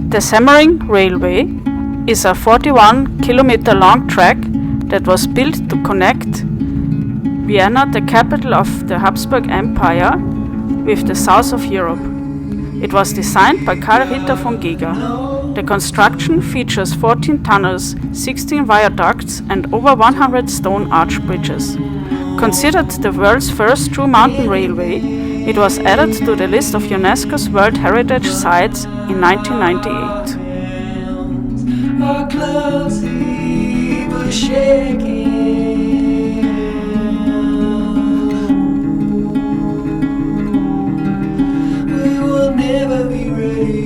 The Semmering Railway is a 41-kilometer long track that was built to connect Vienna, the capital of the Habsburg Empire, with the south of Europe. It was designed by Karl Ritter von Geger. The construction features 14 tunnels, 16 viaducts and over 100 stone arch bridges. Considered the world's first true mountain railway, it was added to the list of UNESCO's World Heritage Sites in 1998. Our clouds were shaking. We will never be ready.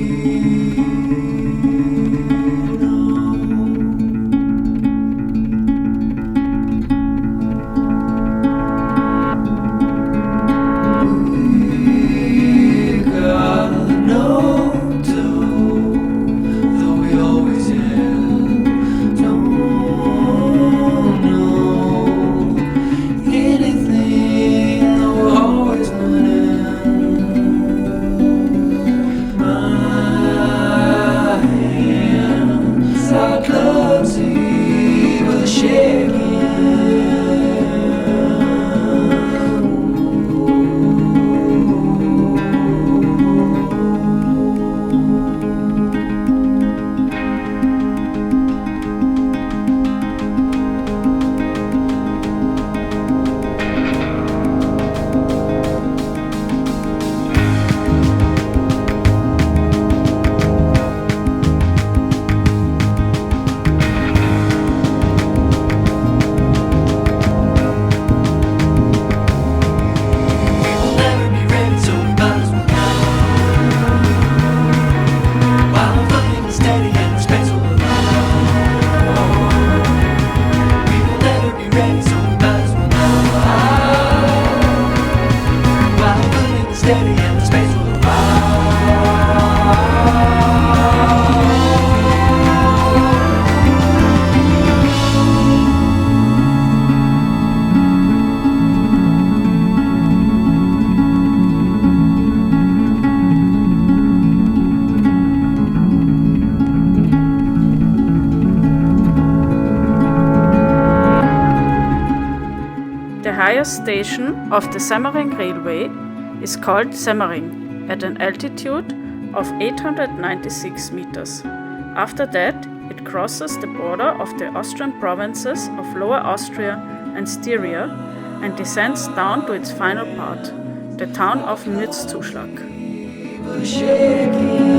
The highest station of the Semmering Railway is called Semmering, at an altitude of 896 meters. After that, it crosses the border of the Austrian provinces of Lower Austria and Styria and descends down to its final part, the town of Mürzzuschlag. Shaking.